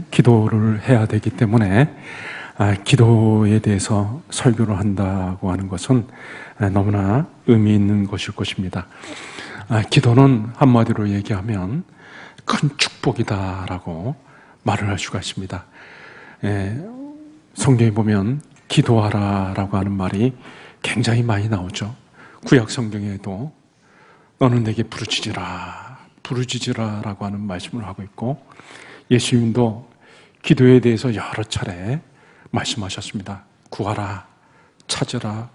기도를 해야 되기 때문에 기도에 대해서 설교를 한다고 하는 것은 너무나 의미 있는 것일 것입니다. 기도는 한마디로 얘기하면 큰 축복이다라고 말을 할 수가 있습니다. 성경에 보면 기도하라라고 하는 말이 굉장히 많이 나오죠. 구약 성경에도 너는 내게 부르짖으라라고 하는 말씀을 하고 있고, 예수님도 기도에 대해서 여러 차례 말씀하셨습니다. 구하라, 찾으라,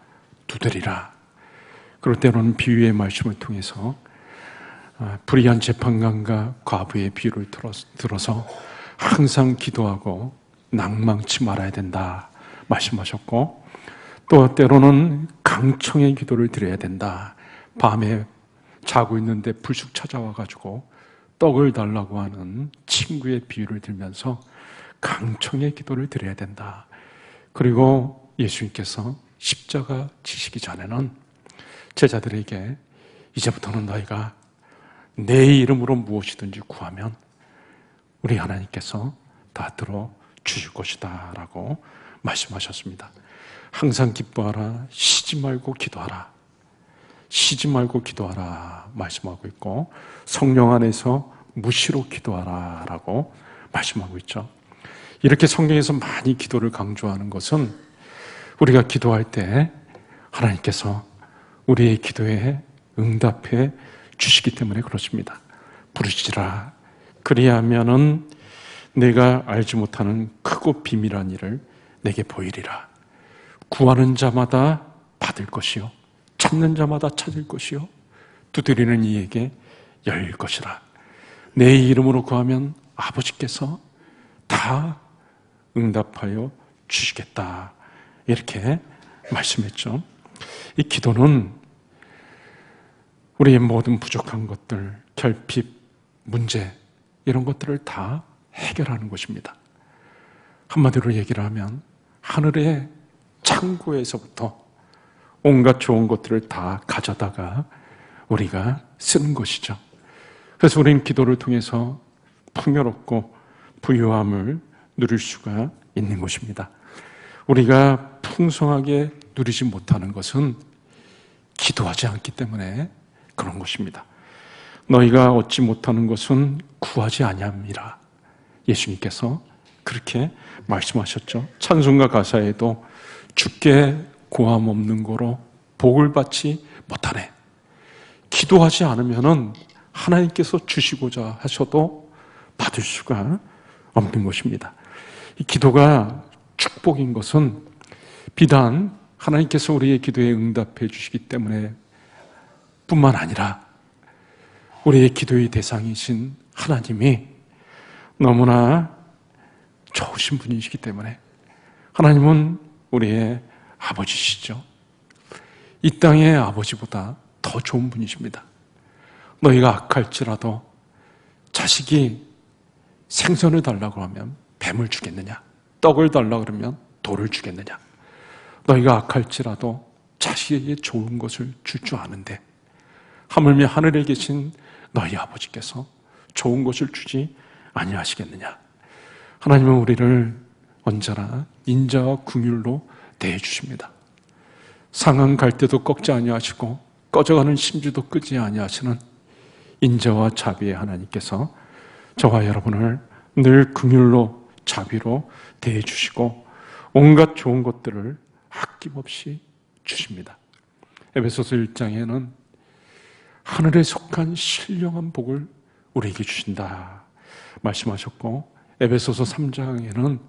두드리라. 그럴 때로는 비유의 말씀을 통해서 불의한 재판관과 과부의 비유를 들어서 항상 기도하고 낭망치 말아야 된다 말씀하셨고, 또 때로는 강청의 기도를 드려야 된다. 밤에 자고 있는데 불쑥 찾아와가지고 떡을 달라고 하는 친구의 비유를 들면서 강청의 기도를 드려야 된다. 그리고 예수님께서 십자가 지시기 전에는 제자들에게 이제부터는 너희가 내 이름으로 무엇이든지 구하면 우리 하나님께서 다 들어주실 것이다 라고 말씀하셨습니다. 항상 기뻐하라, 쉬지 말고 기도하라, 쉬지 말고 기도하라 말씀하고 있고, 성령 안에서 무시로 기도하라 라고 말씀하고 있죠. 이렇게 성경에서 많이 기도를 강조하는 것은 우리가 기도할 때 하나님께서 우리의 기도에 응답해 주시기 때문에 그렇습니다. 부르시라, 그리하면은 내가 알지 못하는 크고 비밀한 일을 내게 보이리라. 구하는 자마다 받을 것이요, 찾는 자마다 찾을 것이요, 두드리는 이에게 열릴 것이라. 내 이름으로 구하면 아버지께서 다 응답하여 주시겠다, 이렇게 말씀했죠. 이 기도는 우리의 모든 부족한 것들, 결핍, 문제, 이런 것들을 다 해결하는 것입니다. 한마디로 얘기를 하면 하늘의 창고에서부터 온갖 좋은 것들을 다 가져다가 우리가 쓰는 것이죠. 그래서 우리는 기도를 통해서 풍요롭고 부유함을 누릴 수가 있는 것입니다. 우리가 풍성하게 누리지 못하는 것은 기도하지 않기 때문에 그런 것입니다. 너희가 얻지 못하는 것은 구하지 아니함이라. 예수님께서 그렇게 말씀하셨죠. 찬송가 가사에도 주께 고함 없는 거로 복을 받지 못하네. 기도하지 않으면은 하나님께서 주시고자 하셔도 받을 수가 없는 것입니다. 이 기도가 축복인 것은 비단 하나님께서 우리의 기도에 응답해 주시기 때문에 뿐만 아니라 우리의 기도의 대상이신 하나님이 너무나 좋으신 분이시기 때문에, 하나님은 우리의 아버지시죠. 이 땅의 아버지보다 더 좋은 분이십니다. 너희가 악할지라도 자식이 생선을 달라고 하면 뱀을 주겠느냐? 떡을 달라고 그러면 돌을 주겠느냐? 너희가 악할지라도 자식에게 좋은 것을 줄 줄 아는데 하물며 하늘에 계신 너희 아버지께서 좋은 것을 주지 아니하시겠느냐? 하나님은 우리를 언제나 인자와 긍휼로 대해주십니다. 상한 갈 때도 꺾지 아니하시고 꺼져가는 심지도 끄지 아니하시는 인자와 자비의 하나님께서 저와 여러분을 늘 긍휼로 자비로 대해주시고 온갖 좋은 것들을 아낌없이 주십니다. 에베소서 1장에는 하늘에 속한 신령한 복을 우리에게 주신다 말씀하셨고, 에베소서 3장에는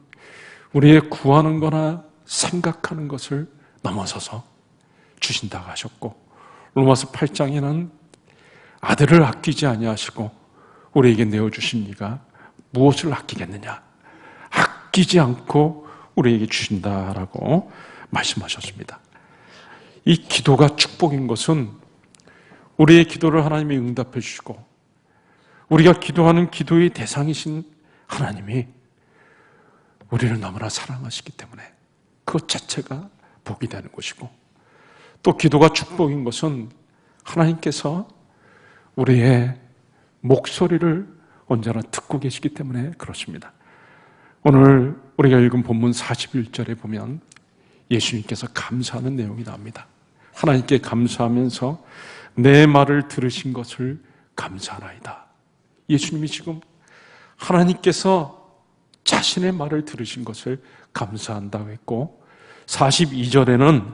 우리의 구하는 거나 생각하는 것을 넘어서서 주신다고 하셨고, 로마서 8장에는 아들을 아끼지 아니하시고 우리에게 내어주신 이가 무엇을 아끼겠느냐, 아끼지 않고 우리에게 주신다라고 말씀하셨습니다. 이 기도가 축복인 것은 우리의 기도를 하나님이 응답해 주시고 우리가 기도하는 기도의 대상이신 하나님이 우리를 너무나 사랑하시기 때문에 그것 자체가 복이 되는 것이고, 또 기도가 축복인 것은 하나님께서 우리의 목소리를 언제나 듣고 계시기 때문에 그렇습니다. 오늘 우리가 읽은 본문 41절에 보면 예수님께서 감사하는 내용이 나옵니다. 하나님께 감사하면서 내 말을 들으신 것을 감사하나이다. 예수님이 지금 하나님께서 자신의 말을 들으신 것을 감사한다고 했고, 42절에는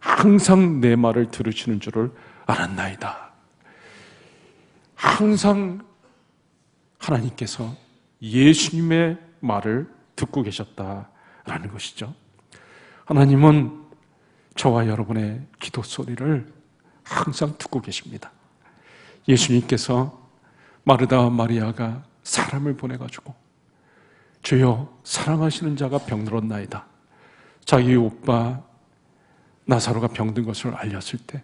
항상 내 말을 들으시는 줄을 알았나이다. 항상 하나님께서 예수님의 말을 듣고 계셨다라는 것이죠. 하나님은 저와 여러분의 기도 소리를 항상 듣고 계십니다. 예수님께서 마르다와 마리아가 사람을 보내가지고 주여 사랑하시는 자가 병들었나이다, 자기 오빠 나사로가 병든 것을 알렸을 때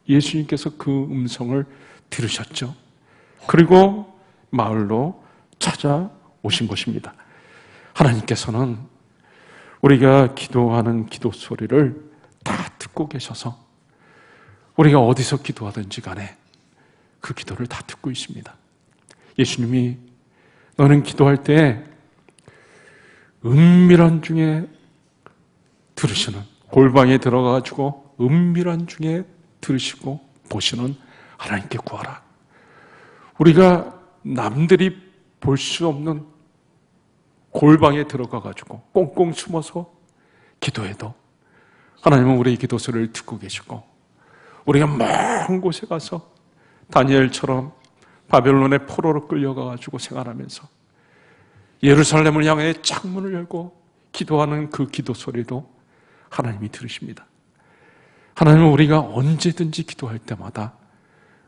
예수님께서 그 음성을 들으셨죠. 그리고 마을로 찾아오신 것입니다. 하나님께서는 우리가 기도하는 기도 소리를 다 듣고 계셔서 우리가 어디서 기도하든지 간에 그 기도를 다 듣고 있습니다. 예수님이 너는 기도할 때 은밀한 중에 들으시는, 골방에 들어가가지고 은밀한 중에 들으시고 보시는 하나님께 구하라. 우리가 남들이 볼 수 없는 골방에 들어가가지고 꽁꽁 숨어서 기도해도 하나님은 우리의 기도 소리를 듣고 계시고, 우리가 먼 곳에 가서 다니엘처럼 바벨론의 포로로 끌려가가지고 생활하면서 예루살렘을 향해 창문을 열고 기도하는 그 기도 소리도 하나님이 들으십니다. 하나님은 우리가 언제든지 기도할 때마다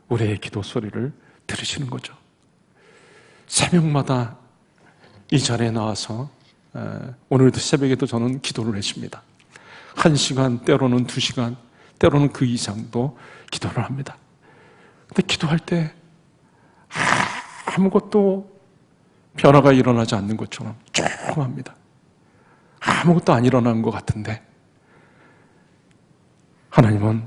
우리의 기도 소리를 들으시는 거죠. 새벽마다 이 자리에 나와서 오늘도 새벽에도 저는 기도를 했습니다. 1시간, 때로는 2시간, 때로는 그 이상도 기도를 합니다. 근데 기도할 때 아무것도 변화가 일어나지 않는 것처럼 조용합니다. 아무것도 안 일어난 것 같은데 하나님은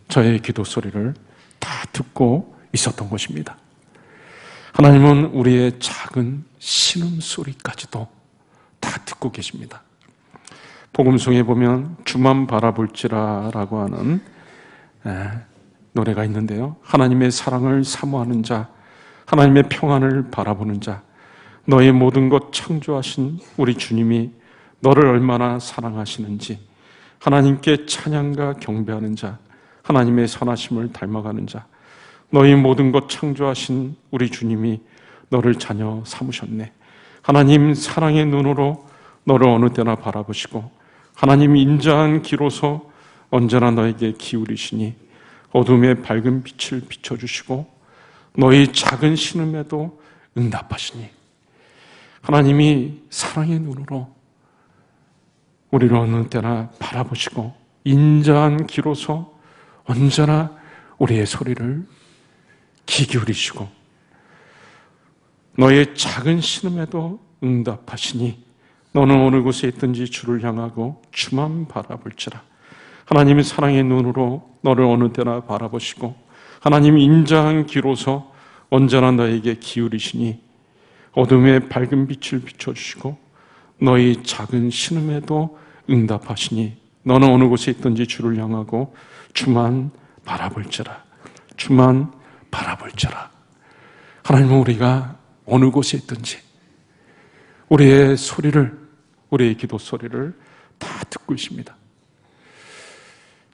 저의 기도 소리를 다 듣고 있었던 것입니다. 하나님은 우리의 작은 신음소리까지도 다 듣고 계십니다. 복음송에 보면 주만 바라볼지라 라고 하는 노래가 있는데요. 하나님의 사랑을 사모하는 자, 하나님의 평안을 바라보는 자, 너의 모든 것 창조하신 우리 주님이 너를 얼마나 사랑하시는지 하나님께 찬양과 경배하는 자, 하나님의 선하심을 닮아가는 자, 너희 모든 것 창조하신 우리 주님이 너를 자녀 삼으셨네. 하나님 사랑의 눈으로 너를 어느 때나 바라보시고 하나님 인자한 귀로서 언제나 너에게 기울이시니 어둠의 밝은 빛을 비춰주시고 너희 작은 신음에도 응답하시니, 하나님이 사랑의 눈으로 우리를 어느 때나 바라보시고 인자한 귀로서 언제나 우리의 소리를 귀 기울이시고 너의 작은 신음에도 응답하시니 너는 어느 곳에 있든지 주를 향하고 주만 바라볼지라. 하나님의 사랑의 눈으로 너를 어느 때나 바라보시고 하나님 인자한 귀로서 언제나 너에게 기울이시니 어둠의 밝은 빛을 비춰주시고 너희 작은 신음에도 응답하시니 너는 어느 곳에 있든지 주를 향하고 주만 바라볼지라. 주만 바라볼지라. 하나님은 우리가 어느 곳에 있든지 우리의 소리를, 우리의 기도 소리를 다 듣고 있습니다.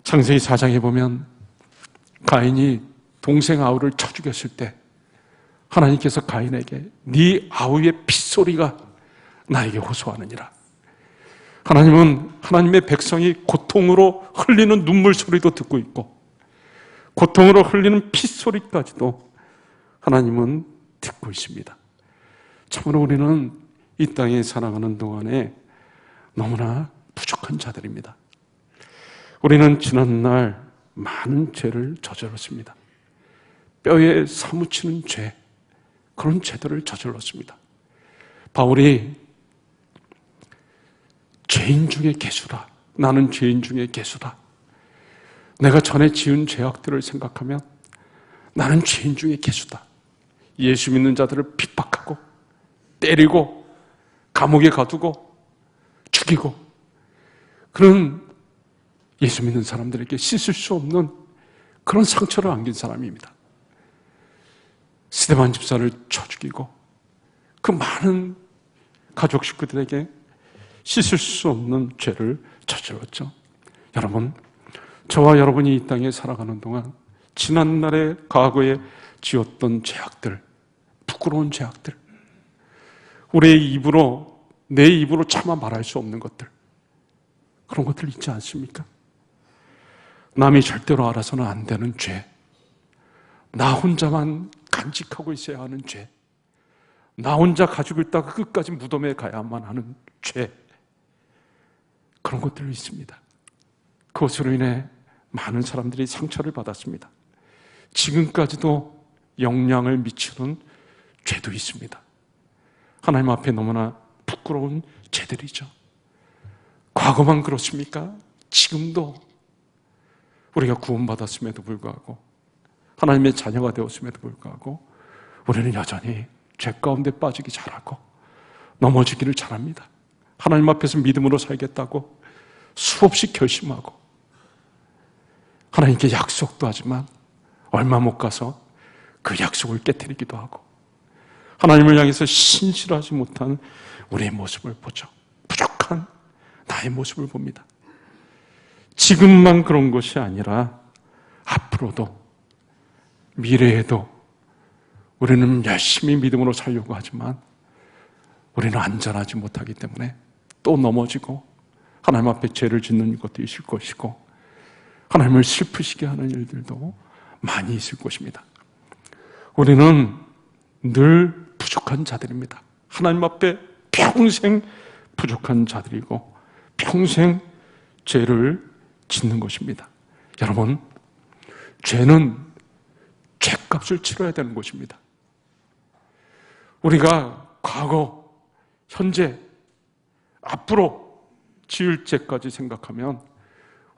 창세기 4장에 보면 가인이 동생 아우를 쳐 죽였을 때 하나님께서 가인에게 네 아우의 핏소리가 나에게 호소하느니라. 하나님은 하나님의 백성이 고통으로 흘리는 눈물 소리도 듣고 있고 고통으로 흘리는 핏소리까지도 하나님은 듣고 있습니다. 참으로 우리는 이 땅에 살아가는 동안에 너무나 부족한 자들입니다. 우리는 지난날 많은 죄를 저질렀습니다. 뼈에 사무치는 죄, 그런 죄들을 저질렀습니다. 바울이 죄인 중에 괴수다. 나는 죄인 중에 괴수다. 내가 전에 지은 죄악들을 생각하면 나는 죄인 중에 괴수다. 예수 믿는 자들을 핍박하고 때리고 감옥에 가두고 죽이고, 그런 예수 믿는 사람들에게 씻을 수 없는 그런 상처를 안긴 사람입니다. 스데반 집사를 쳐 죽이고 그 많은 가족 식구들에게 씻을 수 없는 죄를 저질렀죠. 여러분, 저와 여러분이 이 땅에 살아가는 동안 지난날의 과거에 지었던 죄악들, 부끄러운 죄악들, 우리의 입으로, 내 입으로 차마 말할 수 없는 것들, 그런 것들 있지 않습니까? 남이 절대로 알아서는 안 되는 죄, 나 혼자만 간직하고 있어야 하는 죄, 나 혼자 가지고 있다가 끝까지 무덤에 가야만 하는 죄, 그런 것들이 있습니다. 그것으로 인해 많은 사람들이 상처를 받았습니다. 지금까지도 영향을 미치는 죄도 있습니다. 하나님 앞에 너무나 부끄러운 죄들이죠. 과거만 그렇습니까? 지금도 우리가 구원받았음에도 불구하고, 하나님의 자녀가 되었음에도 불구하고 우리는 여전히 죄 가운데 빠지기 잘하고 넘어지기를 잘합니다. 하나님 앞에서 믿음으로 살겠다고 수없이 결심하고 하나님께 약속도 하지만 얼마 못 가서 그 약속을 깨트리기도 하고 하나님을 향해서 신실하지 못한 우리의 모습을 보죠. 부족한 나의 모습을 봅니다. 지금만 그런 것이 아니라 앞으로도, 미래에도 우리는 열심히 믿음으로 살려고 하지만 우리는 안전하지 못하기 때문에 또 넘어지고 하나님 앞에 죄를 짓는 것도 있을 것이고 하나님을 슬프시게 하는 일들도 많이 있을 것입니다. 우리는 늘 부족한 자들입니다. 하나님 앞에 평생 부족한 자들이고 평생 죄를 짓는 것입니다. 여러분, 죄는 죄값을 치러야 되는 것입니다. 우리가 과거, 현재, 앞으로 지을 죄까지 생각하면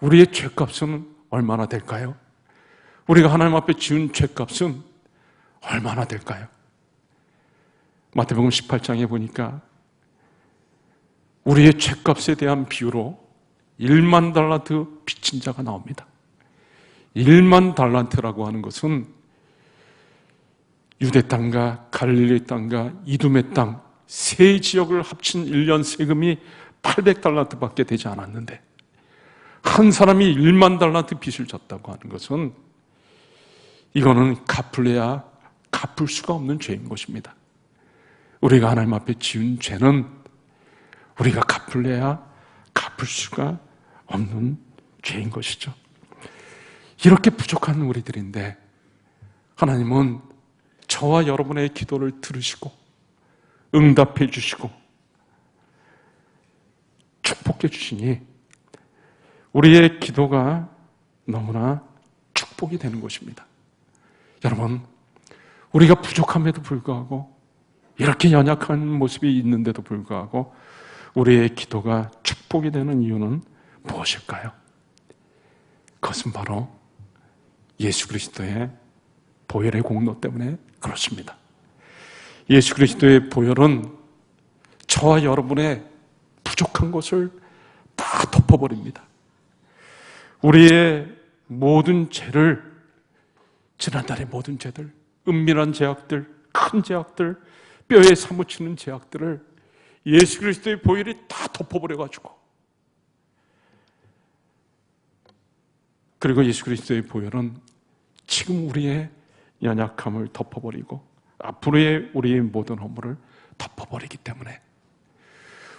우리의 죄값은 얼마나 될까요? 우리가 하나님 앞에 지은 죄값은 얼마나 될까요? 마태복음 18장에 보니까 우리의 죄값에 대한 비유로 1만 달란트 빚진 자가 나옵니다. 1만 달란트라고 하는 것은 유대 땅과 갈릴리 땅과 이두메 땅 세 지역을 합친 1년 세금이 800달란트밖에 되지 않았는데 한 사람이 1만 달란트 빚을 졌다고 하는 것은 이거는 갚을래야 갚을 수가 없는 죄인 것입니다. 우리가 하나님 앞에 지은 죄는 우리가 갚을래야 갚을 수가 없는 죄인 것이죠. 이렇게 부족한 우리들인데 하나님은 저와 여러분의 기도를 들으시고 응답해 주시고 축복해 주시니 우리의 기도가 너무나 축복이 되는 것입니다. 여러분, 우리가 부족함에도 불구하고 이렇게 연약한 모습이 있는데도 불구하고 우리의 기도가 축복이 되는 이유는 무엇일까요? 그것은 바로 예수 그리스도의 보혈의 공로 때문에 그렇습니다. 예수 그리스도의 보혈은 저와 여러분의 부족한 것을 다 덮어버립니다. 우리의 모든 죄를, 지난날의 모든 죄들, 은밀한 죄악들, 큰 죄악들, 뼈에 사무치는 죄악들을 예수 그리스도의 보혈이 다 덮어버려가지고, 그리고 예수 그리스도의 보혈은 지금 우리의 연약함을 덮어버리고 앞으로의 우리의 모든 허물을 덮어버리기 때문에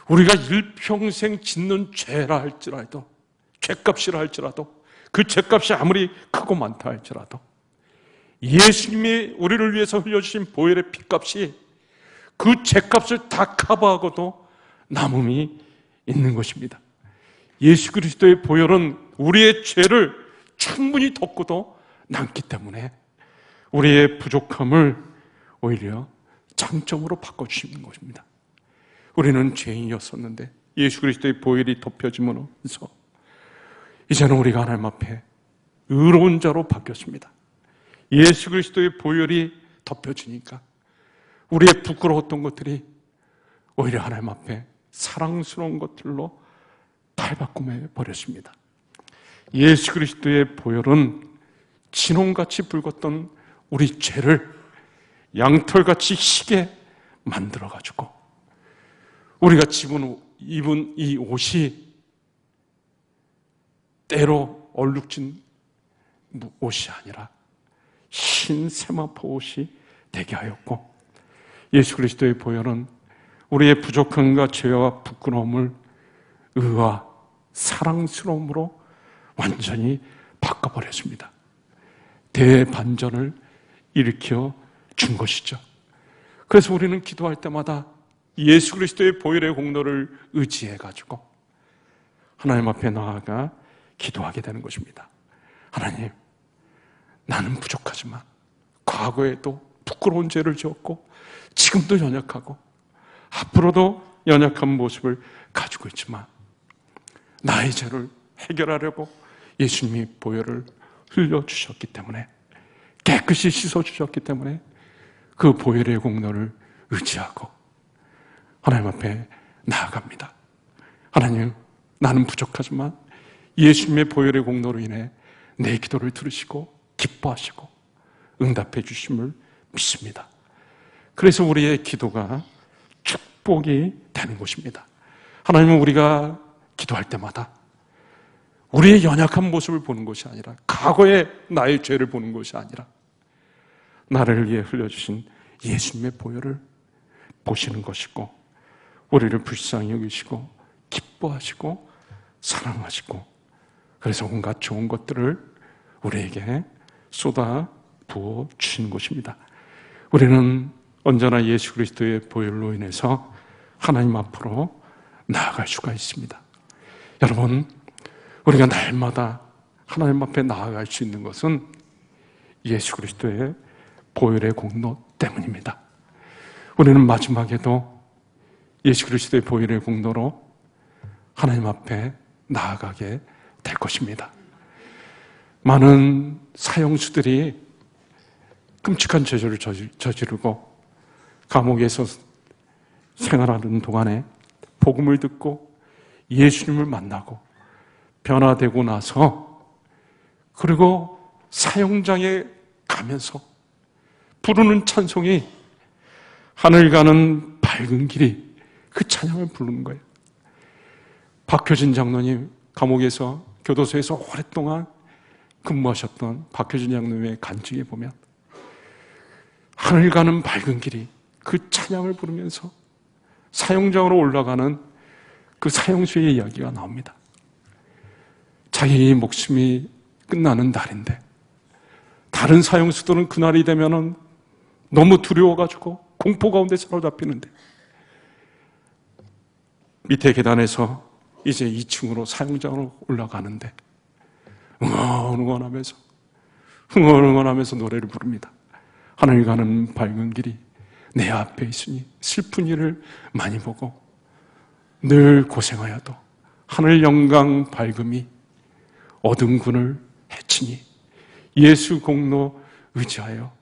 우리가 일평생 짓는 죄라 할지라도, 죄값이라 할지라도, 그 죄값이 아무리 크고 많다 할지라도 예수님이 우리를 위해서 흘려주신 보혈의 피값이 그 죄값을 다 커버하고도 남음이 있는 것입니다. 예수 그리스도의 보혈은 우리의 죄를 충분히 덮고도 남기 때문에 우리의 부족함을 오히려 장점으로 바꿔주시는 것입니다. 우리는 죄인이었었는데 예수 그리스도의 보혈이 덮여짐으로써 이제는 우리가 하나님 앞에 의로운 자로 바뀌었습니다. 예수 그리스도의 보혈이 덮여지니까 우리의 부끄러웠던 것들이 오히려 하나님 앞에 사랑스러운 것들로 탈바꿈해 버렸습니다. 예수 그리스도의 보혈은 진홍같이 붉었던 우리 죄를 양털같이 희게 만들어가지고 우리가 입은 이 옷이 때로 얼룩진 옷이 아니라 흰 세마포 옷이 되게 하였고, 예수 그리스도의 보혈은 우리의 부족함과 죄와 부끄러움을 의와 사랑스러움으로 완전히 바꿔버렸습니다. 대반전을 일으켜 준 것이죠. 그래서 우리는 기도할 때마다 예수 그리스도의 보혈의 공로를 의지해가지고 하나님 앞에 나아가 기도하게 되는 것입니다. 하나님, 나는 부족하지만 과거에도 부끄러운 죄를 지었고 지금도 연약하고 앞으로도 연약한 모습을 가지고 있지만 나의 죄를 해결하려고 예수님이 보혈을 흘려주셨기 때문에, 깨끗이 씻어주셨기 때문에 그 보혈의 공로를 의지하고 하나님 앞에 나아갑니다. 하나님, 나는 부족하지만 예수님의 보혈의 공로로 인해 내 기도를 들으시고 기뻐하시고 응답해 주심을 믿습니다. 그래서 우리의 기도가 축복이 되는 것입니다. 하나님은 우리가 기도할 때마다 우리의 연약한 모습을 보는 것이 아니라, 과거의 나의 죄를 보는 것이 아니라 나를 위해 흘려주신 예수님의 보혈을 보시는 것이고, 우리를 불쌍히 여기시고 기뻐하시고 사랑하시고, 그래서 온갖 좋은 것들을 우리에게 쏟아 부어 주시는 것입니다. 우리는 언제나 예수 그리스도의 보혈로 인해서 하나님 앞으로 나아갈 수가 있습니다. 여러분, 우리가 날마다 하나님 앞에 나아갈 수 있는 것은 예수 그리스도의 보혈의 공로 때문입니다. 우리는 마지막에도 예수 그리스도의 보혈의 공로로 하나님 앞에 나아가게 될 것입니다. 많은 사형수들이 끔찍한 죄를 저지르고 감옥에서 생활하는 동안에 복음을 듣고 예수님을 만나고 변화되고 나서, 그리고 사형장에 가면서 부르는 찬송이 하늘 가는 밝은 길이, 그 찬양을 부르는 거예요. 박효진 장로님, 감옥에서 교도소에서 오랫동안 근무하셨던 박효진 장로님의 간증에 보면 하늘 가는 밝은 길이, 그 찬양을 부르면서 사형장으로 올라가는 그 사형수의 이야기가 나옵니다. 자기 목숨이 끝나는 날인데 다른 사형수들은 그날이 되면은 너무 두려워가지고 공포 가운데 사로잡히는데, 밑에 계단에서 이제 2층으로 사형장으로 올라가는데 응원하면서 노래를 부릅니다. 하늘 가는 밝은 길이 내 앞에 있으니 슬픈 일을 많이 보고 늘 고생하여도 하늘 영광 밝음이 어두운 군을 해치니 예수 공로 의지하여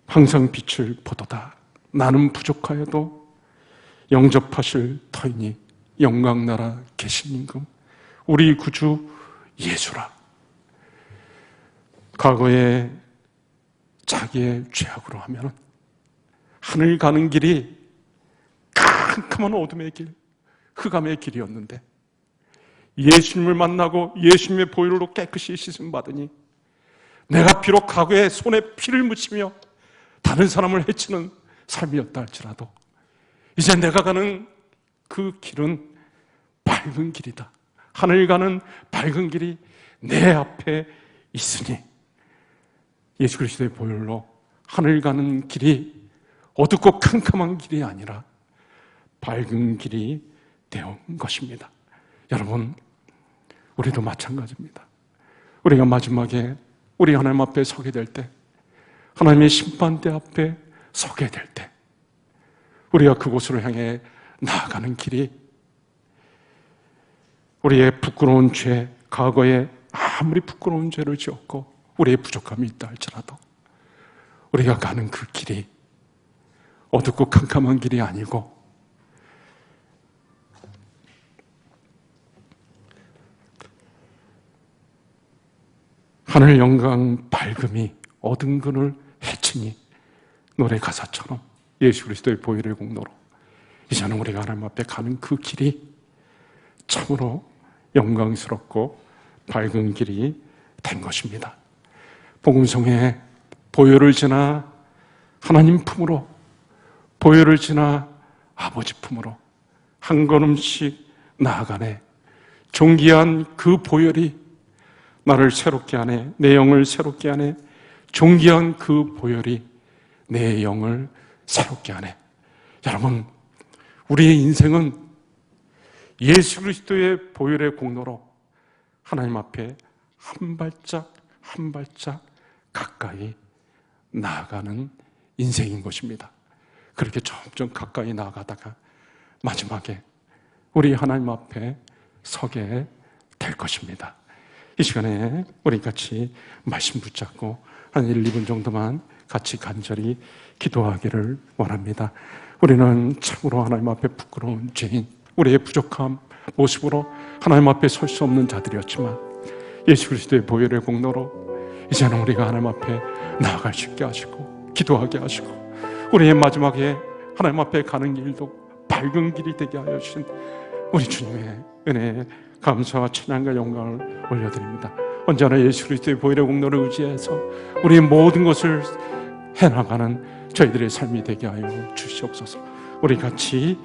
항상 빛을 보도다. 나는 부족하여도 영접하실 터이니 영광나라 계신 임금 우리 구주 예수라. 과거에 자기의 죄악으로 하면 하늘 가는 길이 캄캄한 어둠의 길, 흑암의 길이었는데 예수님을 만나고 예수님의 보혈로 깨끗이 씻음 받으니 내가 비록 과거에 손에 피를 묻히며 다른 사람을 해치는 삶이었다 할지라도 이제 내가 가는 그 길은 밝은 길이다. 하늘 가는 밝은 길이 내 앞에 있으니 예수 그리스도의 보혈로 하늘 가는 길이 어둡고 캄캄한 길이 아니라 밝은 길이 되온 것입니다. 여러분, 우리도 마찬가지입니다. 우리가 마지막에 우리 하나님 앞에 서게 될 때, 하나님의 심판대 앞에 서게 될 때, 우리가 그곳으로 향해 나아가는 길이 우리의 부끄러운 죄, 과거에 아무리 부끄러운 죄를 지었고 우리의 부족함이 있다 할지라도 우리가 가는 그 길이 어둡고 캄캄한 길이 아니고 하늘 영광 밝음이 어둠을 해치니 노래 가사처럼 예수 그리스도의 보혈의 공로로 이제는 우리가 하나님 앞에 가는 그 길이 참으로 영광스럽고 밝은 길이 된 것입니다. 복음성에 보혈을 지나 하나님 품으로, 보혈을 지나 아버지 품으로 한 걸음씩 나아가네. 존귀한 그 보혈이 나를 새롭게 하네. 내 영을 새롭게 하네. 존귀한 그 보혈이 내 영을 새롭게 하네. 여러분, 우리의 인생은 예수 그리스도의 보혈의 공로로 하나님 앞에 한 발짝 한 발짝 가까이 나아가는 인생인 것입니다. 그렇게 점점 가까이 나아가다가 마지막에 우리 하나님 앞에 서게 될 것입니다. 이 시간에 우리 같이 말씀 붙잡고 한 1, 2분 정도만 같이 간절히 기도하기를 원합니다. 우리는 참으로 하나님 앞에 부끄러운 죄인, 우리의 부족함 모습으로 하나님 앞에 설 수 없는 자들이었지만 예수 그리스도의 보혈의 공로로 이제는 우리가 하나님 앞에 나아갈 수 있게 하시고 기도하게 하시고 우리의 마지막에 하나님 앞에 가는 길도 밝은 길이 되게 하여 주신 우리 주님의 은혜에 감사와 찬양과 영광을 올려드립니다. 언제나 예수 그리스도의 보혈의 공로를 의지해서 우리의 모든 것을 해나가는 저희들의 삶이 되게 하여 주시옵소서. 우리 같이